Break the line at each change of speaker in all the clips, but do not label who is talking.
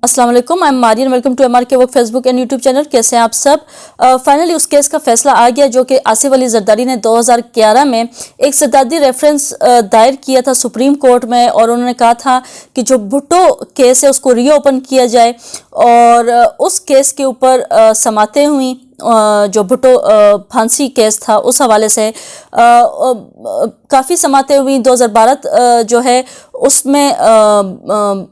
अस्सलाम वालेकुम, I am Marian. Welcome to MR K work Facebook and YouTube channel. कैसे हैं आप सब? फाइनली उस केस का फैसला आ गया जो कि आसिफ अली जरदारी ने 2011 में एक सरदादी रेफरेंस दायर किया था सुप्रीम कोर्ट में, और उन्होंने कहा था कि जो भुट्टो केस है उसको रीओपन किया जाए। और उस केस के ऊपर समातें हुई, जो भुट्टो फांसी केस था उस हवाले से काफ़ी समातें हुई। 2012 जो है उसमें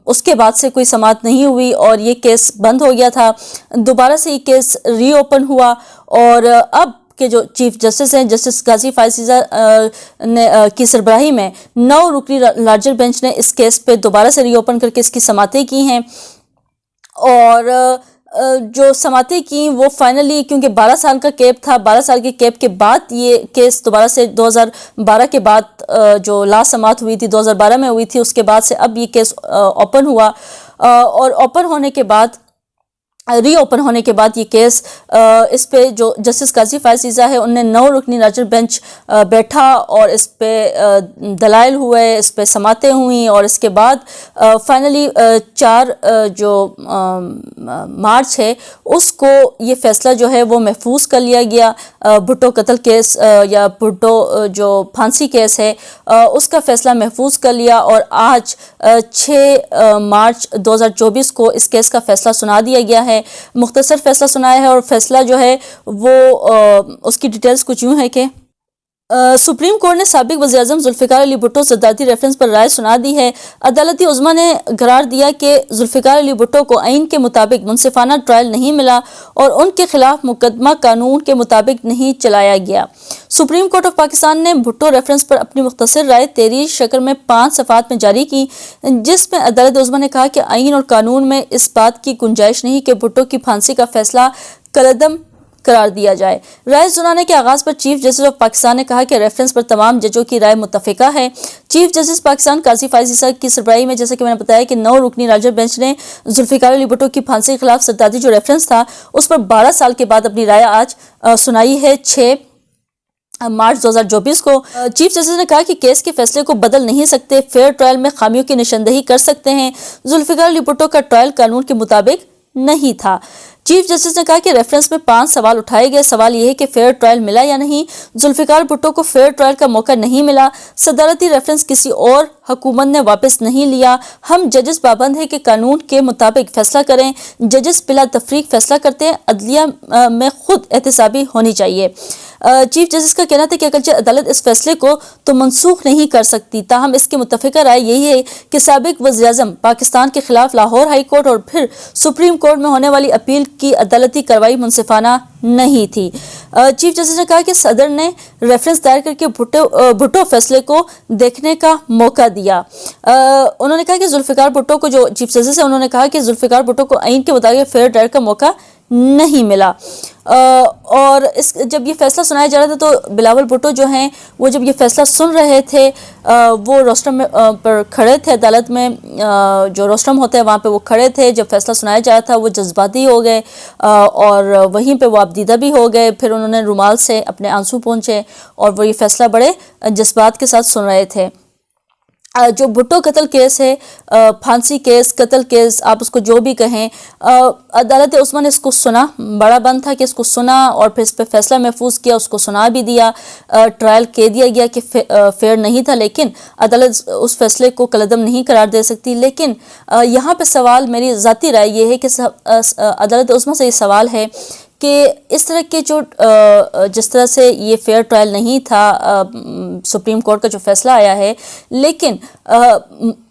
उसके बाद से कोई समात नहीं हुई और ये केस बंद हो गया था। दोबारा से ये केस रीओपन हुआ और अब के जो चीफ जस्टिस हैं, जस्टिस गाजी फायसीजा ने की सरबराही में 9 रुकनी लार्जर बेंच ने इस केस पे दोबारा से रीओपन करके इसकी समातें की हैं। और जो समातें की वो फाइनली, क्योंकि 12 साल का कैप था, 12 साल के कैप के बाद ये केस दोबारा से 2012 के बाद जो लास्ट समात हुई थी 2012 में हुई थी, उसके बाद से अब ये केस ओपन हुआ। और ओपन होने के बाद, रीओपन होने के बाद ये केस इस पे जो जस्टिस गाजी फायसीजा है उनने 9 रुकनी लार्जर बेंच बैठा और इस पे दलाइल हुए, इस पे समातें हुई। और इसके बाद फाइनली 4 जो मार्च है उसको ये फैसला जो है वो महफूज कर लिया गया। भुट्टो कत्ल केस या भुट्टो जो फांसी केस है उसका फैसला महफूज कर लिया और आज 6 मार्च 2024 को इस केस का फैसला सुना दिया गया है। मुख्तसर फैसला सुनाया है और फैसला जो है वो उसकी डिटेल्स कुछ यूँ है कि सुप्रीम कोर्ट ने साबिक वज़ीर-ए-आज़म जुल्फ़िकार अली भुट्टो ज़रदारी रेफरेंस पर राय सुना दी है। अदालती उज़्मा ने करार दिया कि जुल्फ़िकार अली भुट्टो को आइन के मुताबिक मुनसिफाना ट्रायल नहीं मिला और उनके खिलाफ मुकदमा कानून के मुताबिक नहीं चलाया गया। सुप्रीम कोर्ट ऑफ पाकिस्तान ने भुट्टो रेफरेंस पर अपनी मुख्तसर राय 13 शक्ल में 5 सफ़ात में जारी की, जिसमें अदालती उज़्मा ने कहा कि आइन और कानून में इस बात की गुंजाइश नहीं कि भुट्टो की फांसी का फैसला कलअदम करार दिया जाए। राय सुनाने के आगाज़ पर चीफ जस्टिस ऑफ पाकिस्तान ने कहा कि रेफरेंस पर तमाम जजों की राय मुत्तफ़िका है। चीफ जस्टिस पाकिस्तान गाजी फायसीजा की सरबराही में, जैसे कि मैंने बताया कि 9 रुकनी लार्जर बेंच ने जुल्फ़िकार अली भुट्टो की फांसी के खिलाफ सरदादी जो रेफरेंस था उस पर 12 साल के बाद अपनी राय आज सुनाई है 6 मार्च 2024 को। चीफ जस्टिस ने कहा कि केस के फैसले को बदल नहीं सकते, फेयर ट्रायल में खामियों की निशानदेही कर सकते हैं। जुल्फ़िकार अली भुट्टो का ट्रायल कानून के मुताबिक नहीं था। चीफ जस्टिस ने कहा कि रेफरेंस में 5 सवाल उठाए गए। सवाल यह है कि फेयर ट्रायल मिला या नहीं। जुल्फ़िकार भुट्टो को फेयर ट्रायल का मौका नहीं मिला। सदारती रेफरेंस किसी और हुकूमत ने वापस नहीं लिया। हम जजेस पाबंद है कि कानून के मुताबिक फैसला करें। जजेस बिला तफरीक फैसला करते हैं। अदलिया में खुद एहतसाबी होनी चाहिए। चीफ जस्टिस का कहना था कि अगरचे अदालत इस फैसले को तो मनसूख नहीं कर सकती, ताहम इसकी मुत्तफ़िका राय यही है कि साबिक वज़ीर-ए-आज़म पाकिस्तान के खिलाफ लाहौर हाई कोर्ट और फिर सुप्रीम कोर्ट में होने वाली अपील की अदालती कार्रवाई मुनसिफाना नहीं थी। चीफ जस्टिस ने कहा कि सदर ने रेफरेंस दायर करके भुट्टो फैसले को देखने का मौका दिया। उन्होंने कहा कि जुल्फ़िकार भुट्टो को, जो चीफ जस्टिस है, उन्होंने कहा कि जुल्फ़िकार भुट्टो को आइन के मुताबिक फेयर ट्रायल का मौका नहीं मिला। और जब ये फैसला सुनाया जा रहा था तो बिलावल भुट्टो जो हैं वो जब ये फैसला सुन रहे थे वो रोस्ट्रम में पर खड़े थे, अदालत में जो रोस्ट्रम होता है वहाँ पे वो खड़े थे। जब फैसला सुनाया जा रहा था वो जज्बाती हो गए और वहीं पे वो आपदीदा भी हो गए। फिर उन्होंने रुमाल से अपने आंसू पोंछे और वो ये फैसला बड़े जज्बात के साथ सुन रहे थे। जो भुट्टो कत्ल केस है, फांसी केस, कत्ल केस, आप उसको जो भी कहें, अदालत उस्मा ने इसको सुना। बड़ा बंद था कि इसको सुना और फिर इस पर फैसला महफूज किया, उसको सुना भी दिया। ट्रायल कह दिया गया कि फेयर नहीं था, लेकिन अदालत उस फैसले को कलअदम नहीं करार दे सकती। लेकिन यहाँ पे सवाल, मेरी ज़ाती राय ये है कि अदालत उस्मा से ये सवाल है कि इस तरह के जो जिस तरह से ये फेयर ट्रायल नहीं था, सुप्रीम कोर्ट का जो फैसला आया है, लेकिन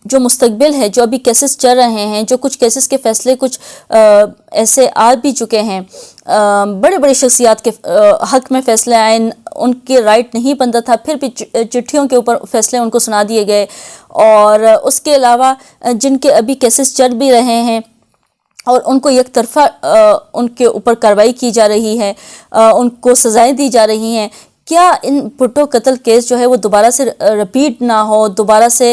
जो मुस्तकबिल है, जो अभी केसेस चल रहे हैं, जो कुछ केसेस के फैसले कुछ ऐसे आ भी चुके हैं, बड़े बड़े शख्सियात के हक में फैसले आए, उनके राइट नहीं बनता था, फिर भी चिट्ठियों के ऊपर फैसले उनको सुना दिए गए। और उसके अलावा जिनके अभी केसेस चल भी रहे हैं और उनको एक तरफा उनके ऊपर कार्रवाई की जा रही है, उनको सज़ाएं दी जा रही हैं। क्या इन भुट्टो कत्ल केस जो है वो दोबारा से रिपीट ना हो, दोबारा से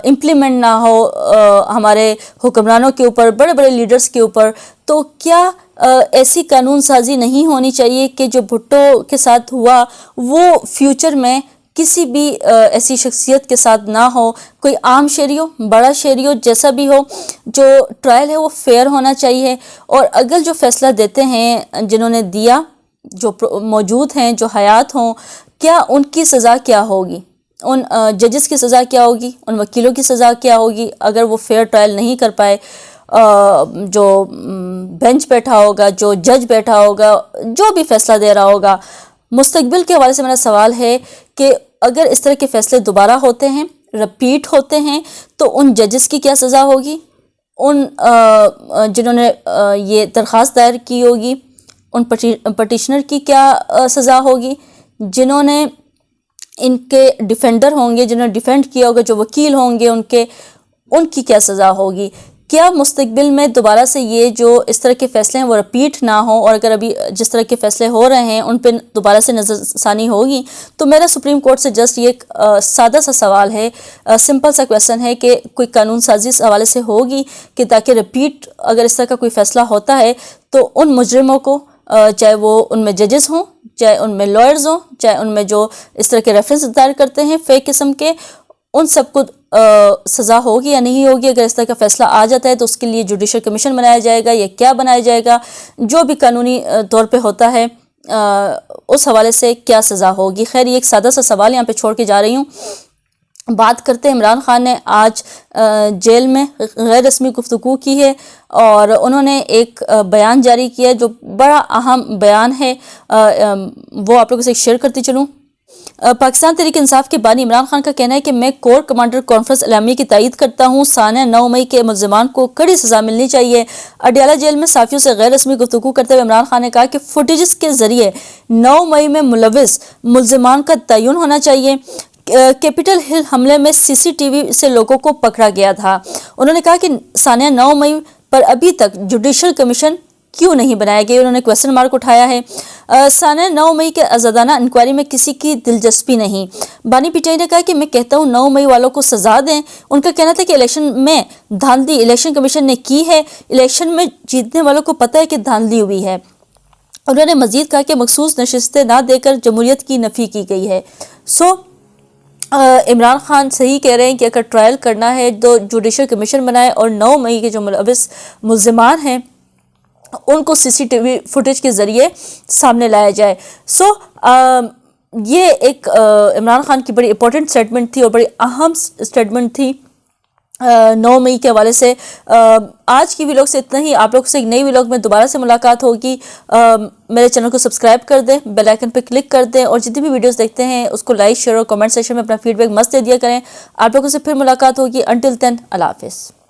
इम्प्लीमेंट ना हो हमारे हुक्मरानों के ऊपर, बड़े बड़े लीडर्स के ऊपर? तो क्या ऐसी कानून साजी नहीं होनी चाहिए कि जो भुट्टो के साथ हुआ वो फ्यूचर में کسی بھی ایسی شخصیت کے ساتھ نہ ہو، کوئی عام شہری ہو، بڑا شہری ہو، جیسا بھی ہو، جو ٹرائل ہے وہ فیئر ہونا چاہیے. اور اگر جو فیصلہ دیتے ہیں جنہوں نے دیا، جو موجود ہیں، جو حیات ہوں، کیا ان کی سزا کیا ہوگی، ان ججز کی سزا کیا ہوگی، ان وکیلوں کی سزا کیا ہوگی اگر وہ فیئر ٹرائل نہیں کر پائے. جو بینچ بیٹھا ہوگا، جو جج بیٹھا ہوگا، جو بھی فیصلہ دے رہا ہوگا. مستقبل کے حوالے سے میرا سوال ہے کہ اگر اس طرح کے فیصلے دوبارہ ہوتے ہیں، رپیٹ ہوتے ہیں، تو ان ججز کی کیا سزا ہوگی، ان جنہوں نے یہ درخواست دائر کی ہوگی، ان پٹیشنر کی کیا سزا ہوگی، جنہوں نے ان کے ڈیفینڈر ہوں گے، جنہوں نے ڈیفینڈ کیا ہوگا، جو وکیل ہوں گے ان کی کیا سزا ہوگی. کیا مستقبل میں دوبارہ سے یہ جو اس طرح کے فیصلے ہیں وہ رپیٹ نہ ہوں، اور اگر ابھی جس طرح کے فیصلے ہو رہے ہیں ان پہ دوبارہ سے نظر ثانی ہوگی؟ تو میرا سپریم کورٹ سے جسٹ یہ ایک سادہ سا سوال ہے، سمپل سا کویسچن ہے کہ کوئی قانون سازی اس حوالے سے ہوگی کہ تاکہ رپیٹ اگر اس طرح کا کوئی فیصلہ ہوتا ہے تو ان مجرموں کو، چاہے وہ ان میں ججز ہوں، چاہے ان میں لائرز ہوں، چاہے ان میں جو اس طرح کے ریفرنس دائر کرتے ہیں فیک قسم کے، ان سب کو سزا ہوگی یا نہیں ہوگی؟ اگر اس طرح کا فیصلہ آ جاتا ہے تو اس کے لیے جوڈیشل کمیشن بنایا جائے گا یا کیا بنایا جائے گا؟ جو بھی قانونی طور پہ ہوتا ہے اس حوالے سے کیا سزا ہوگی؟ خیر، یہ ایک سادہ سا سوال یہاں پہ چھوڑ کے جا رہی ہوں. بات کرتے ہیں، عمران خان نے آج جیل میں غیر رسمی گفتگو کی ہے اور انہوں نے ایک بیان جاری کیا جو بڑا اہم بیان ہے، وہ آپ لوگوں سے شیئر کرتی چلوں. پاکستان تحریک انصاف کے بانی عمران خان کا کہنا ہے کہ میں کور کمانڈر کانفرنس اعلامیہ کی تائید کرتا ہوں. سانحہ 9 مئی کے ملزمان کو کڑی سزا ملنی چاہیے. اڈیالہ جیل میں صحافیوں سے غیر رسمی گفتگو کرتے ہوئے عمران خان نے کہا کہ فوٹیجز کے ذریعے 9 مئی میں ملوث ملزمان کا تعین ہونا چاہیے. کیپٹل ہل حملے میں سی سی ٹی وی سے لوگوں کو پکڑا گیا تھا. انہوں نے کہا کہ سانحہ 9 مئی پر ابھی تک جوڈیشل کمیشن کیوں نہیں بنایا گیا؟ انہوں نے کویسچن مارک اٹھایا ہے. سانحہ 9 مئی کے آزادانہ انکوائری میں کسی کی دلچسپی نہیں. بانی پی ٹی آئی نے کہا کہ میں کہتا ہوں 9 مئی والوں کو سزا دیں. ان کا کہنا تھا کہ الیکشن میں دھاندلی الیکشن کمیشن نے کی ہے، الیکشن میں جیتنے والوں کو پتہ ہے کہ دھاندلی ہوئی ہے. انہوں نے مزید کہا کہ مخصوص نشستیں نہ دے کر جمہوریت کی نفی کی گئی ہے. عمران خان صحیح کہہ رہے ہیں کہ اگر ٹرائل کرنا ہے تو جوڈیشل کمیشن بنائے اور 9 مئی کے جو ملوث ملزمان ہیں ان کو سی سی ٹی وی فوٹیج کے ذریعے سامنے لایا جائے. یہ ایک عمران خان کی بڑی امپورٹنٹ اسٹیٹمنٹ تھی اور بڑی اہم اسٹیٹمنٹ تھی 9 مئی کے حوالے سے. آج کی ویلاگ سے اتنا ہی. آپ لوگ سے ایک نئی ویلاگ میں دوبارہ سے ملاقات ہوگی. میرے چینل کو سبسکرائب کر دیں، بیل آئیکن پہ کلک کر دیں اور جتنی بھی ویڈیوز دیکھتے ہیں اس کو لائک، شیئر اور کمنٹ سیکشن میں اپنا فیڈ بیک مست دے دیا کریں. آپ لوگوں سے پھر ملاقات ہوگی. انٹل دین، اللہ حافظ.